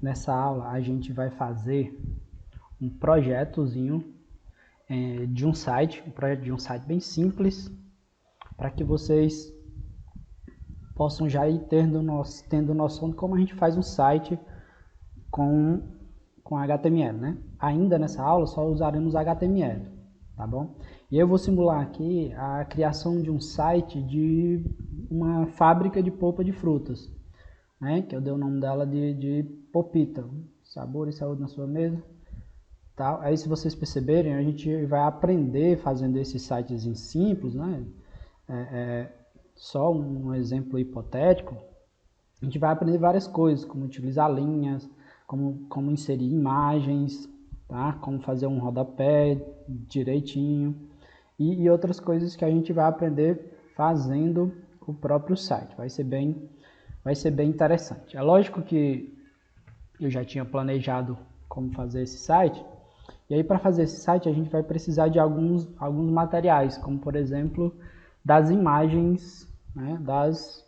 nessa aula a gente vai fazer um projetozinho de um site, bem simples, para que vocês possam já ir tendo noção de como a gente faz um site com HTML, né? Ainda nessa aula só usaremos HTML, tá bom? E eu vou simular aqui a criação de um site de uma fábrica de polpa de frutas, né? Que eu dei o nome dela de Popita, sabor e saúde na sua mesa. Tá? Aí, se vocês perceberem, a gente vai aprender fazendo esses sites simples, né? Só um exemplo hipotético. A gente vai aprender várias coisas, como utilizar linhas, como inserir imagens, tá? Como fazer um rodapé direitinho e outras coisas que a gente vai aprender fazendo o próprio site. Vai ser bem interessante. É lógico que eu já tinha planejado como fazer esse site. E aí, para fazer esse site, a gente vai precisar de alguns materiais, como por exemplo, das imagens, né, das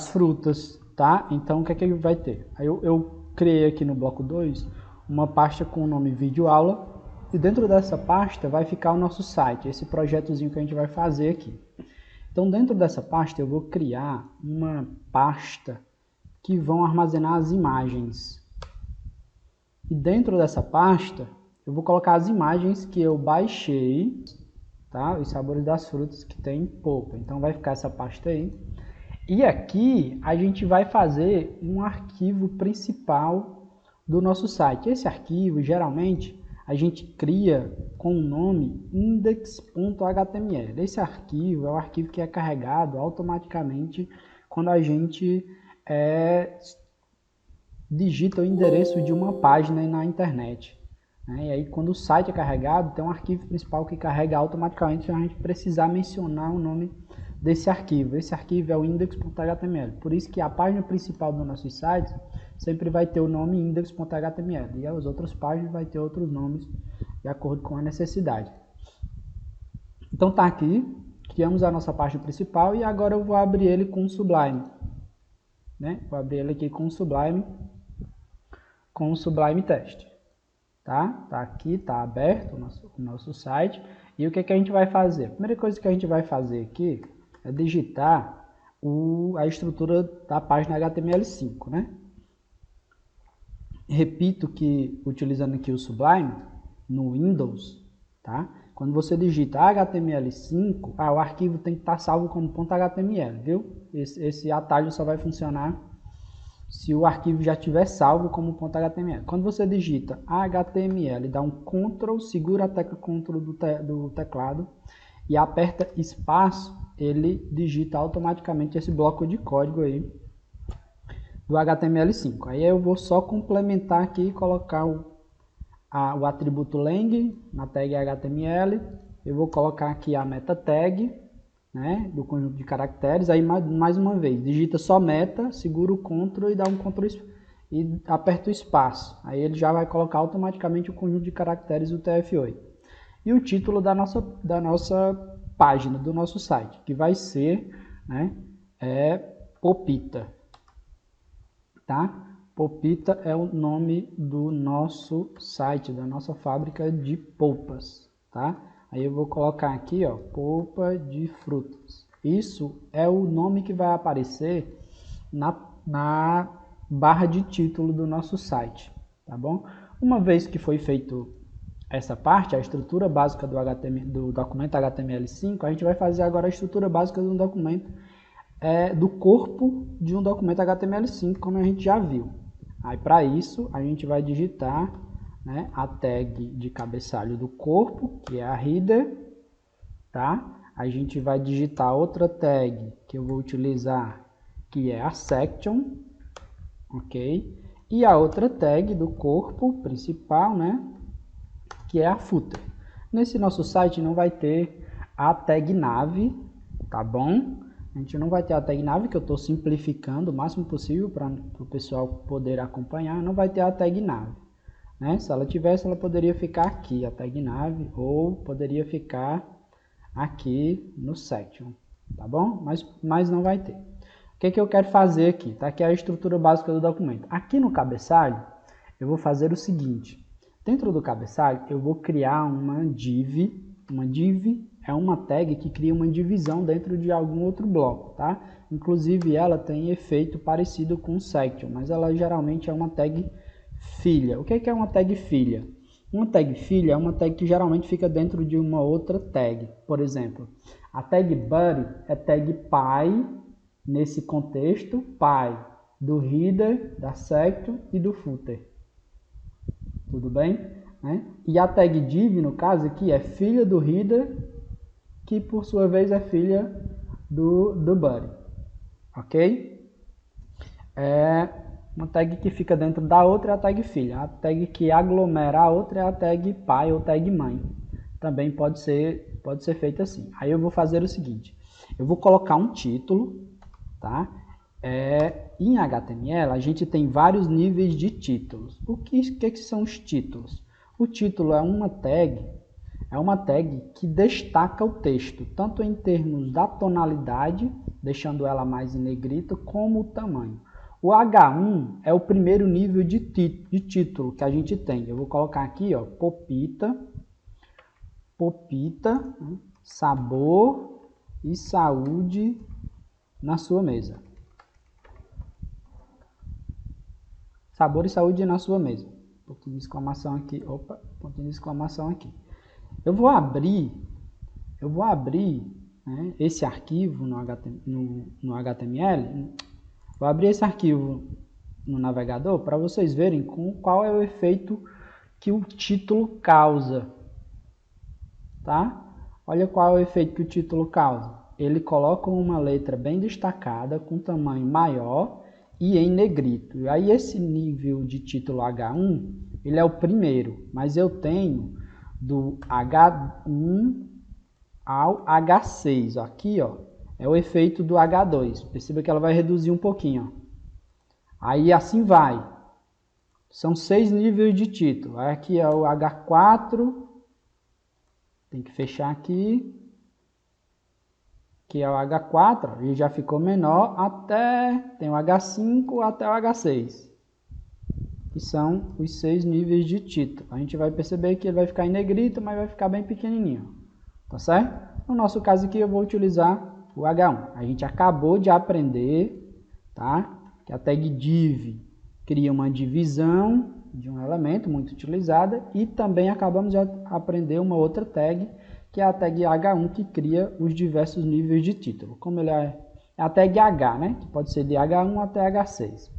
frutas, tá? Então, o que é que vai ter? Aí eu criei aqui no bloco 2 uma pasta com o nome vídeo aula, e dentro dessa pasta vai ficar o nosso site, esse projetozinho que a gente vai fazer aqui. Então, dentro dessa pasta, eu vou criar uma pasta que vão armazenar as imagens. E dentro dessa pasta, eu vou colocar as imagens que eu baixei, tá? Os sabores das frutas que tem polpa. Então, vai ficar essa pasta aí. E aqui, a gente vai fazer um arquivo principal do nosso site. Esse arquivo, geralmente, a gente cria com o nome index.html. Esse arquivo é o arquivo que é carregado automaticamente quando a gente digita o endereço de uma página na internet. E aí, quando o site é carregado, tem um arquivo principal que carrega automaticamente, se a gente precisar mencionar o nome desse arquivo. Esse arquivo é o index.html. Por isso que a página principal do nosso site sempre vai ter o nome index.html. E as outras páginas vai ter outros nomes de acordo com a necessidade. Então tá aqui, criamos a nossa página principal e agora eu vou abrir ele com o Sublime. Vou abrir ele aqui com o Sublime Test. Tá aqui, tá aberto o nosso site. E o que a gente vai fazer? A primeira coisa que a gente vai fazer aqui é digitar a estrutura da página HTML5, né? Repito que, utilizando aqui o Sublime, no Windows, tá? Quando você digita HTML5, o arquivo tem que estar salvo como .html, viu? Esse atalho só vai funcionar se o arquivo já estiver salvo como .html. Quando você digita HTML, dá um Ctrl, segura a tecla Ctrl do teclado e aperta espaço, ele digita automaticamente esse bloco de código aí do HTML5. Aí eu vou só complementar aqui e colocar o atributo lang na tag HTML. Eu vou colocar aqui a meta tag, né, do conjunto de caracteres. Aí mais uma vez, digita só meta, segura o Ctrl e dá um Ctrl e aperta o espaço. Aí ele já vai colocar automaticamente o conjunto de caracteres do TF8. E o título da nossa página, do nosso site, que vai ser, né, Popita. Tá? Popita é o nome do nosso site, da nossa fábrica de polpas, tá? Aí eu vou colocar aqui, ó, polpa de frutas. Isso é o nome que vai aparecer na barra de título do nosso site, tá bom? Uma vez que foi feito essa parte, a estrutura básica do documento HTML5, a gente vai fazer agora a estrutura básica do documento, do corpo de um documento HTML5, como a gente já viu. Aí, para isso, a gente vai digitar, né, a tag de cabeçalho do corpo, que é a header, tá? A gente vai digitar outra tag que eu vou utilizar, que é a section, ok? E a outra tag do corpo principal, né, que é a footer. Nesse nosso site não vai ter a tag nave, tá bom? A gente não vai ter a tag nave, que eu estou simplificando o máximo possível para o pessoal poder acompanhar. Não vai ter a tag nave, né? Se ela tivesse, ela poderia ficar aqui, a tag nave, ou poderia ficar aqui no section, tá bom? Mas não vai ter. O que eu quero fazer aqui? Tá aqui a estrutura básica do documento. Aqui no cabeçalho, eu vou fazer o seguinte. Dentro do cabeçalho, eu vou criar uma div. Uma div é uma tag que cria uma divisão dentro de algum outro bloco, tá? Inclusive, ela tem efeito parecido com o section, mas ela geralmente é uma tag filha. O que é uma tag filha? Uma tag filha é uma tag que geralmente fica dentro de uma outra tag. Por exemplo, a tag body é tag pai, nesse contexto, pai do header, da section e do footer. Tudo bem? Né? E a tag div, no caso aqui, é filha do header, que por sua vez é filha do body. Ok? Uma tag que fica dentro da outra é a tag filha. A tag que aglomera a outra é a tag pai ou tag mãe. Também pode ser feito assim. Aí eu vou fazer o seguinte. Eu vou colocar um título, tá? Em HTML a gente tem vários níveis de títulos. O que são os títulos? O título é uma tag que destaca o texto, tanto em termos da tonalidade, deixando ela mais em negrito, como o tamanho. O H1 é o primeiro nível de título que a gente tem. Eu vou colocar aqui, ó, Popita, sabor e saúde na sua mesa. Sabor e saúde na sua mesa. Pontinho de exclamação aqui. Opa, pontinho de exclamação aqui. Eu vou abrir né, esse arquivo no HTML. Vou abrir esse arquivo no navegador para vocês verem qual é o efeito que o título causa. Tá? Olha qual é o efeito que o título causa. Ele coloca uma letra bem destacada, com tamanho maior e em negrito. E aí esse nível de título H1, ele é o primeiro, mas eu tenho do H1 ao H6. Aqui, ó, é o efeito do H2. Perceba que ela vai reduzir um pouquinho. Ó. Aí assim vai. São 6 níveis de título. Aqui é o H4. Tem que fechar aqui. Que é o H4. Ele já ficou menor até... Tem o H5 até o H6. Que são os 6 níveis de título. A gente vai perceber que ele vai ficar em negrito, mas vai ficar bem pequenininho. Tá certo? No nosso caso aqui eu vou utilizar o H1. A gente acabou de aprender, tá? Que a tag div cria uma divisão de um elemento muito utilizada e também acabamos de aprender uma outra tag, que é a tag H1, que cria os diversos níveis de título. Como ele é a tag H, né? Que pode ser de H1 até H6.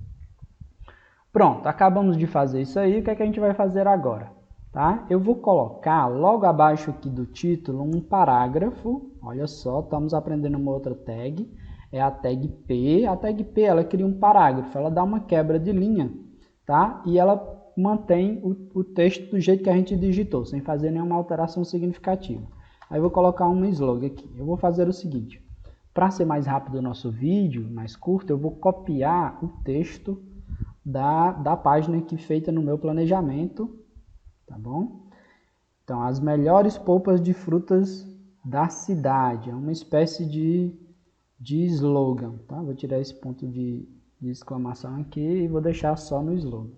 Pronto, acabamos de fazer isso aí. O que é que a gente vai fazer agora? Tá? Eu vou colocar logo abaixo aqui do título um parágrafo. Olha só, estamos aprendendo uma outra tag. É a tag P. A tag P, ela cria um parágrafo. Ela dá uma quebra de linha, tá? E ela mantém o texto do jeito que a gente digitou, sem fazer nenhuma alteração significativa. Aí eu vou colocar uma slogan aqui. Eu vou fazer o seguinte. Para ser mais rápido o nosso vídeo, mais curto, eu vou copiar o texto da página aqui feita no meu planejamento. Tá bom? Então, as melhores polpas de frutas da cidade. É uma espécie de slogan. Tá? Vou tirar esse ponto de exclamação aqui e vou deixar só no slogan.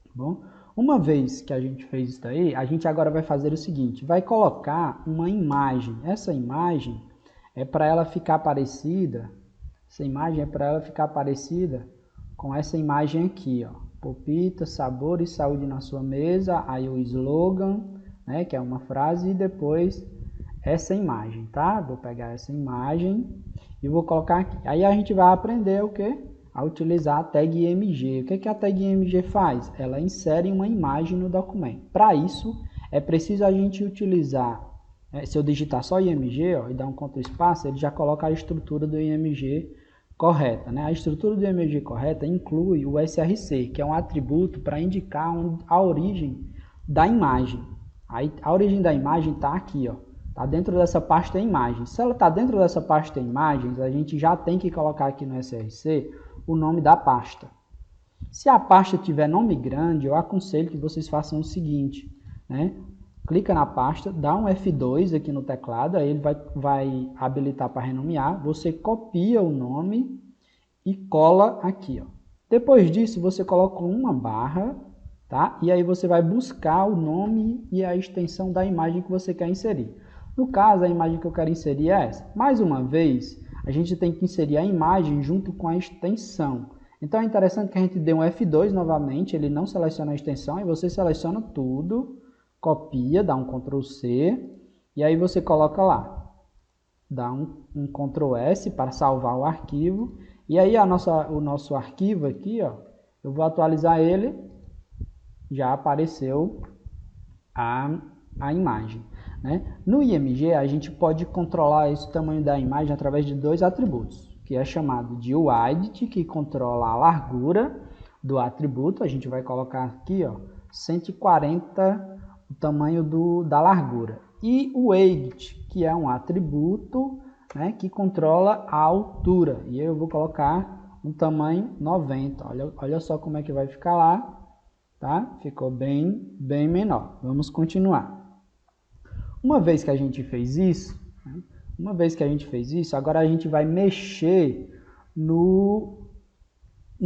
Tá bom? Uma vez que a gente fez isso daí, a gente agora vai fazer o seguinte. Vai colocar uma imagem. Essa imagem é para ela ficar parecida. Essa imagem é para ela ficar parecida com essa imagem aqui, ó. Popita, sabor e saúde na sua mesa, aí o slogan, né, que é uma frase, e depois essa imagem, tá? Vou pegar essa imagem e vou colocar aqui. Aí a gente vai aprender o quê? A utilizar a tag img. O que a tag img faz? Ela insere uma imagem no documento. Para isso, é preciso a gente utilizar, se eu digitar só img, ó, e dar um Ctrl espaço, ele já coloca a estrutura do img correta, né? A estrutura do img correta inclui o src, que é um atributo para indicar a origem da imagem. Aí, a origem da imagem está aqui, ó, está dentro dessa pasta imagens. Se ela está dentro dessa pasta imagens, a gente já tem que colocar aqui no src o nome da pasta. Se a pasta tiver nome grande, eu aconselho que vocês façam o seguinte, né? Clica na pasta, dá um F2 aqui no teclado, aí ele vai habilitar para renomear. Você copia o nome e cola aqui, ó. Depois disso, você coloca uma barra, tá? E aí você vai buscar o nome e a extensão da imagem que você quer inserir. No caso, a imagem que eu quero inserir é essa. Mais uma vez, a gente tem que inserir a imagem junto com a extensão. Então é interessante que a gente dê um F2 novamente, ele não seleciona a extensão, e você seleciona tudo, copia, dá um Ctrl C, e aí você coloca lá. Dá um Ctrl S para salvar o arquivo. E aí o nosso arquivo aqui, ó, eu vou atualizar ele, já apareceu a imagem, né? No IMG a gente pode controlar esse tamanho da imagem através de dois atributos, que é chamado de width, que controla a largura do atributo. A gente vai colocar aqui, ó, 140 o tamanho da largura. E o height, que é um atributo, né, que controla a altura. E eu vou colocar um tamanho 90. Olha só como é que vai ficar lá, tá? Ficou bem menor. Vamos continuar. Uma vez que a gente fez isso, né, agora a gente vai mexer no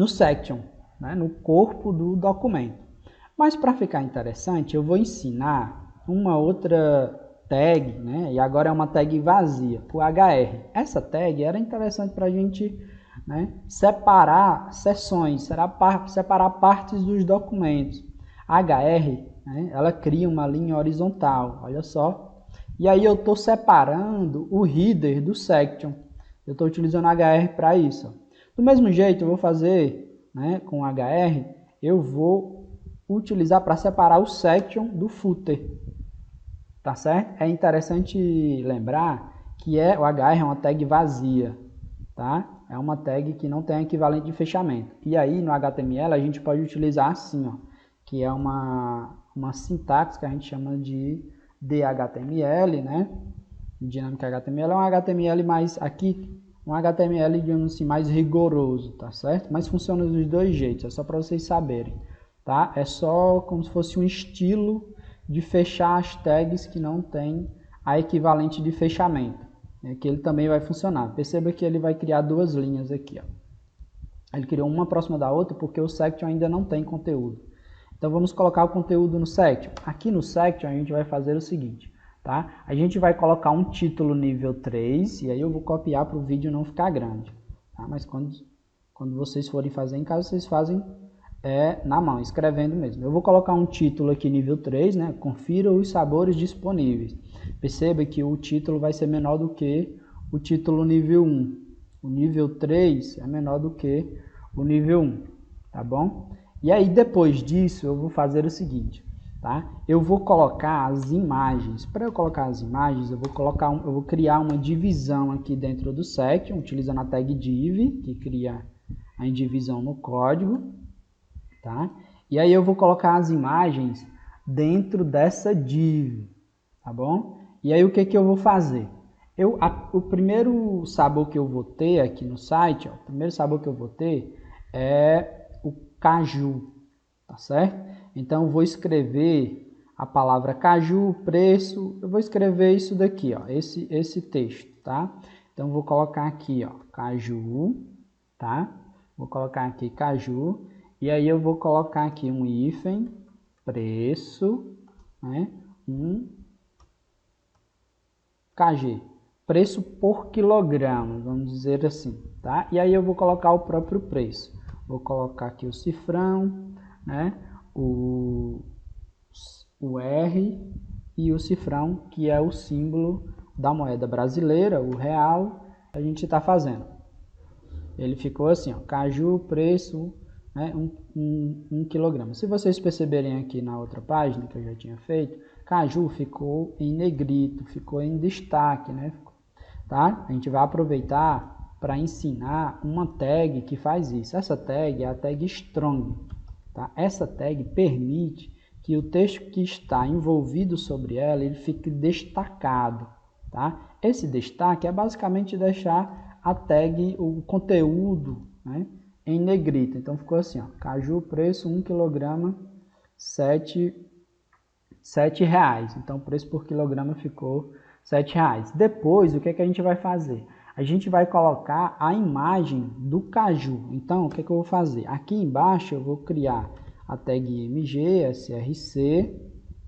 section, né, no corpo do documento. Mas para ficar interessante, eu vou ensinar uma outra tag, né? E agora é uma tag vazia, o HR. Essa tag era interessante para a gente, né, separar seções, separar partes dos documentos. A HR, né, ela cria uma linha horizontal, olha só. E aí eu estou separando o header do section. Eu estou utilizando HR para isso. Do mesmo jeito, eu vou fazer, né, com HR, eu vou utilizar para separar o section do footer. Tá certo? É interessante lembrar que o HR é uma tag vazia, tá? É uma tag que não tem equivalente de fechamento. E aí no HTML a gente pode utilizar assim, ó, que é uma sintaxe que a gente chama de DHTML, né? Dinâmica HTML é um HTML mais aqui, um HTML, digamos assim, mais rigoroso, tá certo? Mas funciona dos dois jeitos, é só para vocês saberem, tá? É só como se fosse um estilo de fechar as tags que não tem a equivalente de fechamento, né, que ele também vai funcionar. Perceba que ele vai criar duas linhas aqui, ó. Ele criou uma próxima da outra porque o section ainda não tem conteúdo. Então vamos colocar o conteúdo no section. Aqui no section a gente vai fazer o seguinte, tá? A gente vai colocar um título nível 3, e aí eu vou copiar para o vídeo não ficar grande, tá? Mas quando vocês forem fazer em casa, vocês fazem na mão, escrevendo mesmo. Eu vou colocar um título aqui nível 3, né? Confira os sabores disponíveis. Perceba que o título vai ser menor do que o título nível 1. O nível 3 é menor do que o nível 1, tá bom? E aí depois disso eu vou fazer o seguinte, tá? Eu vou colocar as imagens. Para eu colocar as imagens, eu vou criar uma divisão aqui dentro do section, utilizando a tag div, que cria a indivisão no código. Tá? E aí eu vou colocar as imagens dentro dessa div, tá bom? E aí o que eu vou fazer? O primeiro sabor que eu vou ter aqui no site, ó, o primeiro sabor que eu vou ter é o caju, tá certo? Então eu vou escrever a palavra caju, preço, eu vou escrever isso daqui, ó, esse texto, tá? Então eu vou colocar aqui, ó, caju, tá? Vou colocar aqui caju. E aí eu vou colocar aqui um hífen, preço, né, KG, preço por quilograma, vamos dizer assim, tá? E aí eu vou colocar o próprio preço. Vou colocar aqui o cifrão, né, o R e o cifrão, que é o símbolo da moeda brasileira, o real, a gente está fazendo. Ele ficou assim, ó, caju, preço, né, 1 quilograma. Se vocês perceberem aqui na outra página que eu já tinha feito, caju ficou em negrito, ficou em destaque, né? Tá? A gente vai aproveitar para ensinar uma tag que faz isso. Essa tag é a tag strong. Tá? Essa tag permite que o texto que está envolvido sobre ela ele fique destacado. Tá? Esse destaque é basicamente deixar a tag, o conteúdo, né, em negrito. Então ficou assim, ó, caju, preço 1 kg, 7 reais. Então o preço por quilograma ficou 7 reais. Depois, o que é que a gente vai fazer? a gente vai colocar a imagem do caju. Então, o que é que eu vou fazer? Aqui embaixo eu vou criar a tag img, src,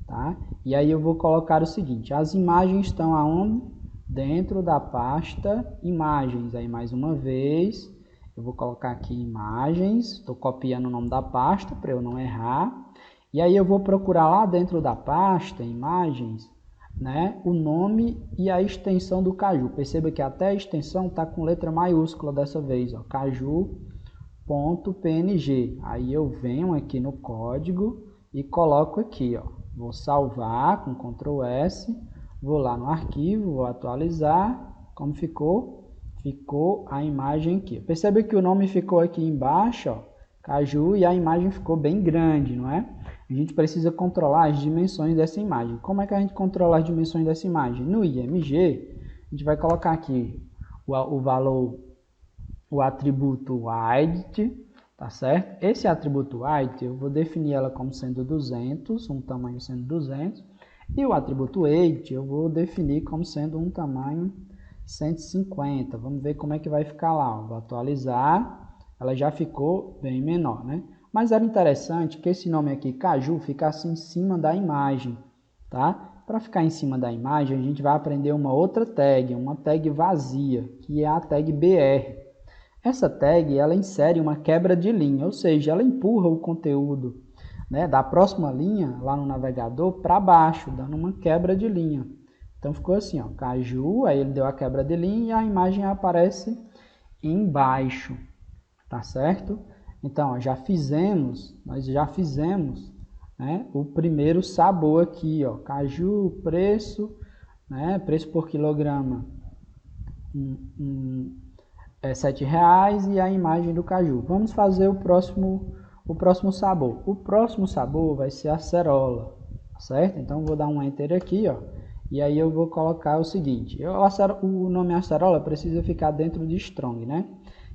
tá? E aí eu vou colocar o seguinte, as imagens estão aonde? Dentro da pasta imagens. Aí mais uma vez, eu vou colocar aqui imagens, estou copiando o nome da pasta para eu não errar. E aí eu vou procurar lá dentro da pasta imagens, né, o nome e a extensão do caju. Perceba que até a extensão está com letra maiúscula dessa vez, ó, caju.png. Aí eu venho aqui no código e coloco aqui, ó. Vou salvar com Ctrl S, vou lá no arquivo, vou atualizar. Como ficou? Ficou a imagem aqui. Percebe que o nome ficou aqui embaixo, ó, caju, e a imagem ficou bem grande, não é? A gente precisa controlar as dimensões dessa imagem. Como é que a gente controla as dimensões dessa imagem? No IMG, a gente vai colocar aqui o valor, o atributo width, tá certo? Esse atributo width, eu vou definir ela como sendo 200, um tamanho sendo 200, e o atributo height eu vou definir como sendo um tamanho 150. Vamos ver como é que vai ficar lá. Vou atualizar, ela já ficou bem menor, né? Mas era interessante que esse nome aqui, caju, ficasse em cima da imagem, tá? Para ficar em cima da imagem, a gente vai aprender uma outra tag, uma tag vazia, que é a tag BR. Essa tag, ela insere uma quebra de linha, ou seja, ela empurra o conteúdo, né, da próxima linha, lá no navegador, para baixo, dando uma quebra de linha. Então ficou assim, ó, caju, aí ele deu a quebra de linha e a imagem aparece embaixo, tá certo? Então, ó, nós já fizemos, né, o primeiro sabor aqui, ó, caju, preço, né, preço por quilograma é R$7 e a imagem do caju. Vamos fazer o próximo sabor. O próximo sabor vai ser a acerola, certo? Então, vou dar um enter aqui, ó, e aí eu vou colocar o seguinte, o nome acerola precisa ficar dentro de strong, né,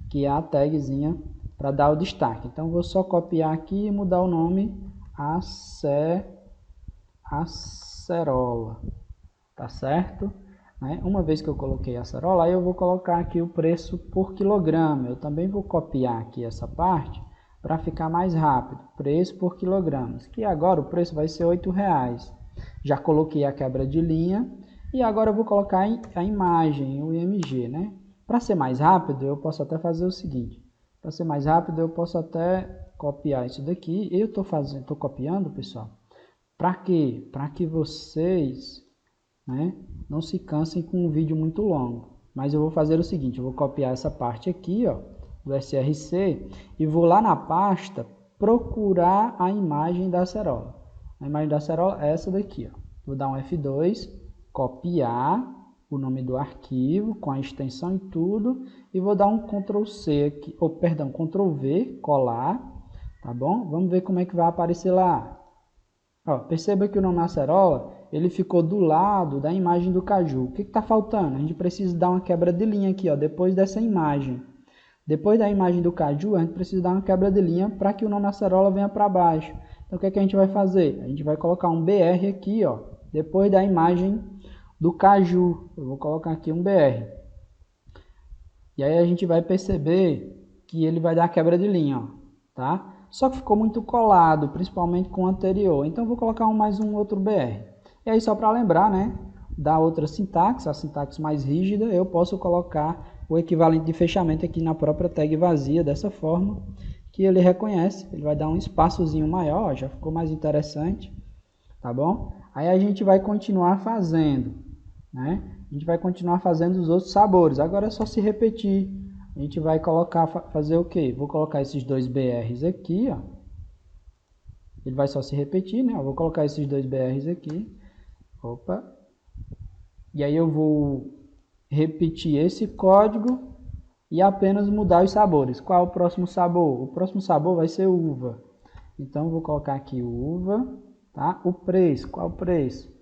que é a tagzinha para dar o destaque. Então, vou só copiar aqui e mudar o nome acerola, tá certo? Uma vez que eu coloquei acerola, aí eu vou colocar aqui o preço por quilograma. Eu também vou copiar aqui essa parte para ficar mais rápido. Preço por quilogramas, que agora o preço vai ser R$8. Já coloquei a quebra de linha e agora eu vou colocar a imagem, o IMG, né? Para ser mais rápido, eu posso até fazer o seguinte. Para ser mais rápido, eu posso até copiar isso daqui. Eu estou copiando, pessoal, para quê? Para que vocês, né, não se cansem com um vídeo muito longo. Mas eu vou fazer o seguinte, eu vou copiar essa parte aqui, ó, do src, e vou lá na pasta procurar a imagem da acerola. A imagem da acerola é essa daqui, ó. Vou dar um F2, copiar o nome do arquivo com a extensão e tudo, e vou dar um Ctrl C aqui, ou perdão, Ctrl V, colar, tá bom? Vamos ver como é que vai aparecer lá. Ó, perceba que o nome acerola, ele ficou do lado da imagem do caju. O que está faltando? A gente precisa dar uma quebra de linha aqui, ó, depois dessa imagem. Depois da imagem do caju, a gente precisa dar uma quebra de linha para que o nome acerola venha para baixo. Então, o que é que a gente vai fazer? A gente vai colocar um BR aqui, ó, depois da imagem do caju. Eu vou colocar aqui um BR. E aí a gente vai perceber que ele vai dar a quebra de linha, ó, tá? Só que ficou muito colado, principalmente com o anterior. Então, eu vou colocar mais um outro BR. E aí, só para lembrar, né, da outra sintaxe, a sintaxe mais rígida, eu posso colocar o equivalente de fechamento aqui na própria tag vazia, dessa forma, que ele reconhece. Ele vai dar um espaçozinho maior, ó, já ficou mais interessante, tá bom? Aí a gente vai continuar fazendo, né? A gente vai continuar fazendo os outros sabores. Agora é só se repetir. A gente vai fazer o quê? Vou colocar esses dois BRs aqui, ó. Ele vai só se repetir, né? Eu vou colocar esses dois BRs aqui. Opa. E aí eu vou repetir esse código e apenas mudar os sabores. Qual é o próximo sabor? O próximo sabor vai ser uva. Então eu vou colocar aqui uva, tá? O preço, qual é o preço?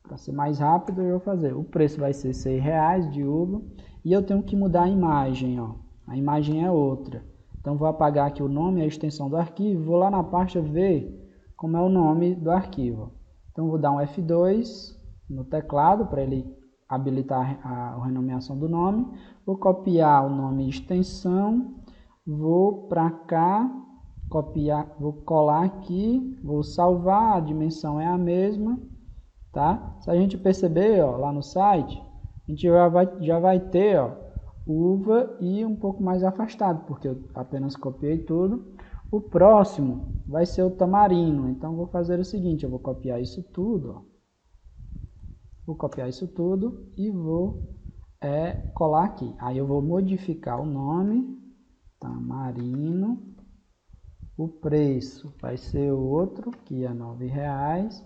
Para ser mais rápido eu vou fazer. O preço vai ser R$6 de uva. E eu tenho que mudar a imagem, ó. A imagem é outra. Então, vou apagar aqui o nome e a extensão do arquivo. Vou lá na pasta ver como é o nome do arquivo. Então, vou dar um F2 no teclado para ele habilitar a renomeação do nome, vou copiar o nome e extensão, vou para cá, copiar, vou colar aqui, vou salvar, a dimensão é a mesma, tá? Se a gente perceber, ó, lá no site, a gente já vai ter, ó, uva e um pouco mais afastado, porque eu apenas copiei tudo. O próximo vai ser o tamarino, então vou fazer o seguinte, eu vou copiar isso tudo, ó. Vou copiar isso tudo e vou colar aqui. Aí eu vou modificar o nome, tamarino, o preço vai ser outro, que é R$9,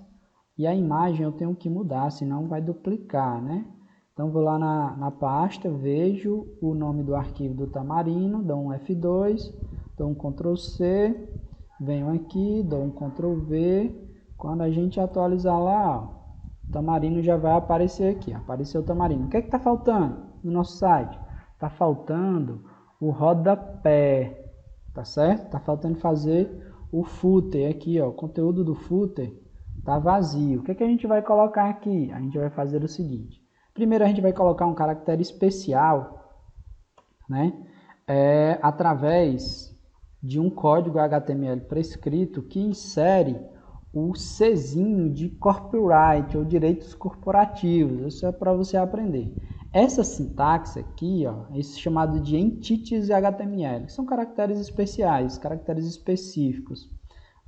e a imagem eu tenho que mudar, senão vai duplicar, né? Então vou lá na pasta, vejo o nome do arquivo do tamarino, dou um F2, dou um Ctrl C, venho aqui, dou um Ctrl V, quando a gente atualizar lá, ó, o tamarino já vai aparecer aqui, apareceu o tamarino. O que é que está faltando no nosso site? Está faltando o rodapé, tá certo? Está faltando fazer o footer aqui, ó, o conteúdo do footer está vazio. O que é que a gente vai colocar aqui? A gente vai fazer o seguinte. Primeiro a gente vai colocar um caractere especial, né? Através de um código HTML prescrito que insere o Czinho de copyright ou direitos corporativos. Isso é para você aprender. Essa sintaxe aqui, ó, é chamado de entities HTML, que são caracteres especiais, caracteres específicos,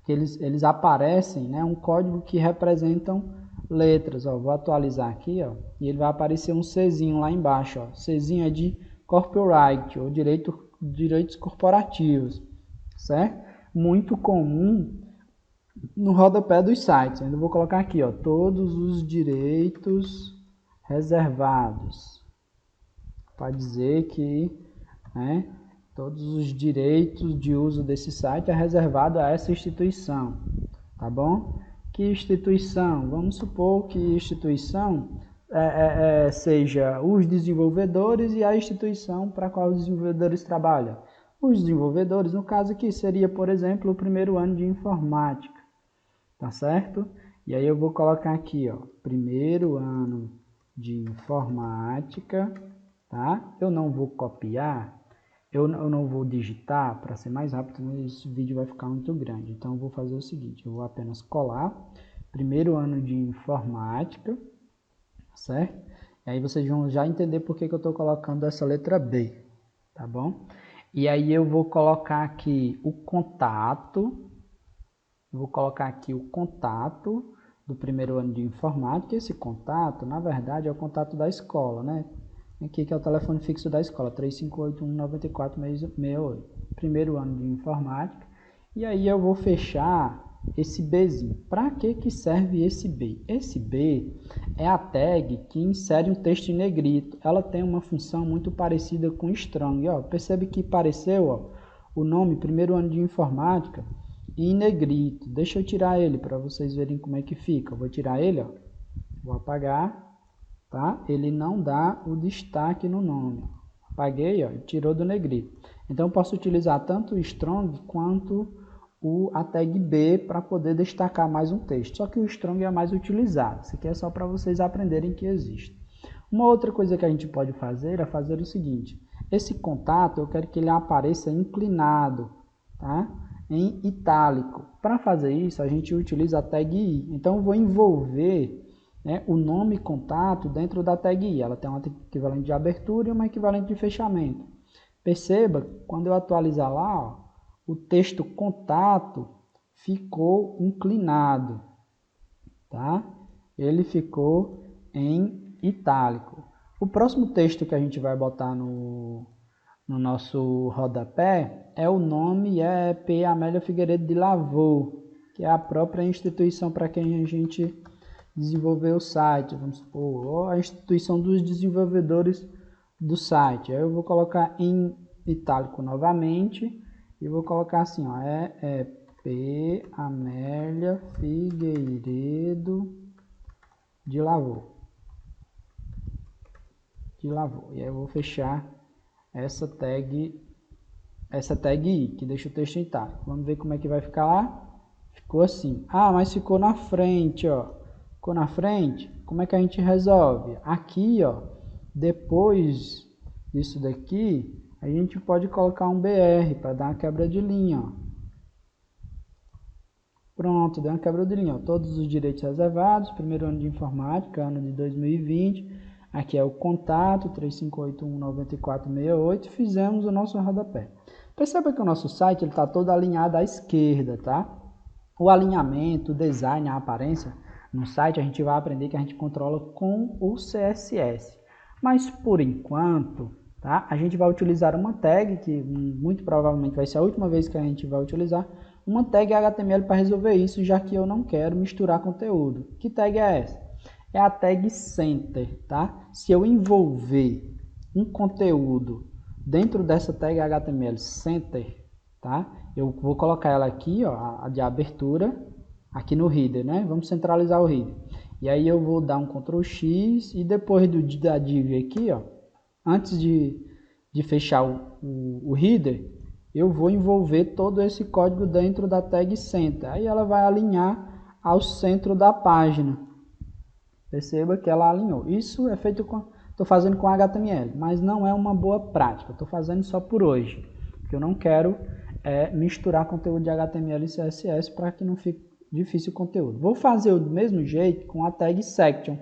que eles aparecem, né, um código que representam letras. Ó, vou atualizar aqui, ó, e ele vai aparecer um Czinho lá embaixo. Ó. Czinho é de copyright ou direitos corporativos, certo? Muito comum no rodapé dos sites. Ainda vou colocar aqui, ó, todos os direitos reservados, para dizer que, né, todos os direitos de uso desse site é reservado a essa instituição, tá bom? Que instituição? Vamos supor que instituição seja os desenvolvedores e a instituição para a qual os desenvolvedores trabalham. Os desenvolvedores, no caso aqui, seria, por exemplo, o primeiro ano de informática, tá certo? E aí eu vou colocar aqui, ó, primeiro ano de informática, tá? Eu não vou copiar, eu não vou digitar para ser mais rápido, mas esse vídeo vai ficar muito grande. Então eu vou fazer o seguinte, eu vou apenas colar primeiro ano de informática, certo? E aí vocês vão já entender por que eu estou colocando essa letra B, tá bom? E aí eu vou colocar aqui o contato, vou colocar aqui o contato do primeiro ano de informática. Esse contato, na verdade, é o contato da escola, né? Aqui que é o telefone fixo da escola, 35819468. Primeiro ano de informática. E aí eu vou fechar esse Bzinho. Para que serve esse B? Esse B é a tag que insere um texto em negrito. Ela tem uma função muito parecida com strong. Ó, percebe que apareceu, ó, o nome primeiro ano de informática em negrito. Deixa eu tirar ele para vocês verem como é que fica. Eu vou tirar ele, ó. Vou apagar, tá? Ele não dá o destaque no nome. Apaguei, ó, tirou do negrito. Então eu posso utilizar tanto o strong quanto a tag B para poder destacar mais um texto. Só que o strong é mais utilizado. Isso aqui é só para vocês aprenderem que existe. Uma outra coisa que a gente pode fazer é fazer o seguinte. Esse contato eu quero que ele apareça inclinado, tá? Em itálico. Para fazer isso, a gente utiliza a tag I. Então, eu vou envolver, né, o nome contato dentro da tag I. Ela tem um equivalente de abertura e uma equivalente de fechamento. Perceba, quando eu atualizar lá, ó, o texto contato ficou inclinado, tá? Ele ficou em itálico. O próximo texto que a gente vai botar no nosso rodapé é o nome P. Amélia Figueiredo de Lavor, que é a própria instituição para quem a gente desenvolveu o site, vamos supor, ou a instituição dos desenvolvedores do site. Aí eu vou colocar em itálico novamente e vou colocar assim, ó, P. Amélia Figueiredo de Lavor. E aí eu vou fechar essa tag I, que deixa o texto em itálico. Vamos ver como é que vai ficar lá. Ficou assim. Ah, mas ficou na frente, ó. Ficou na frente? Como é que a gente resolve? Aqui, ó, depois disso daqui, a gente pode colocar um BR para dar uma quebra de linha, ó. Pronto, deu uma quebra de linha, ó. Todos os direitos reservados, primeiro ano de informática, ano de 2020. Aqui é o contato, 35819468. Fizemos o nosso rodapé. Perceba que o nosso site está todo alinhado à esquerda, tá? O alinhamento, o design, a aparência, no site a gente vai aprender que a gente controla com o CSS. Mas por enquanto, tá? A gente vai utilizar uma tag, que muito provavelmente vai ser a última vez que a gente vai utilizar, uma tag HTML para resolver isso, já que eu não quero misturar conteúdo. Que tag é essa? É a tag Center, tá? Se eu envolver um conteúdo dentro dessa tag HTML Center, tá? Eu vou colocar ela aqui, ó, a de abertura, aqui no header, né? Vamos centralizar o header. E aí eu vou dar um Ctrl X e depois da div aqui, ó, antes de fechar o header, eu vou envolver todo esse código dentro da tag Center. Aí ela vai alinhar ao centro da página. Perceba que ela alinhou. Isso é feito com... Estou fazendo com HTML, mas não é uma boa prática. Estou fazendo só por hoje. Porque eu não quero misturar conteúdo de HTML e CSS para que não fique difícil o conteúdo. Vou fazer do mesmo jeito com a tag Section.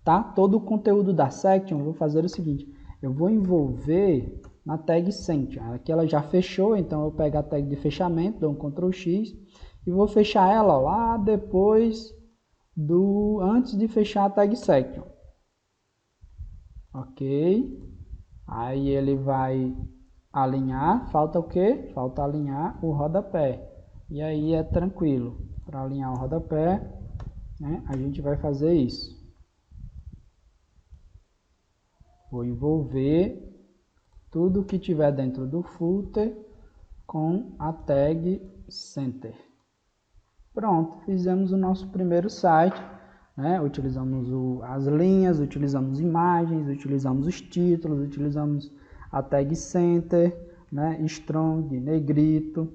Tá? Todo o conteúdo da Section, eu vou fazer o seguinte. Eu vou envolver na tag Section. Aqui ela já fechou, então eu pego a tag de fechamento, dou um Ctrl X e vou fechar ela lá depois antes de fechar a tag Section. Ok. Aí ele vai alinhar. Falta o quê? Falta alinhar o rodapé. E aí é tranquilo. Para alinhar o rodapé, né, a gente vai fazer isso. Vou envolver tudo que tiver dentro do footer com a tag Center. Pronto, fizemos o nosso primeiro site, né? Utilizamos as linhas, utilizamos imagens, utilizamos os títulos, utilizamos a tag Center, né? Strong, negrito.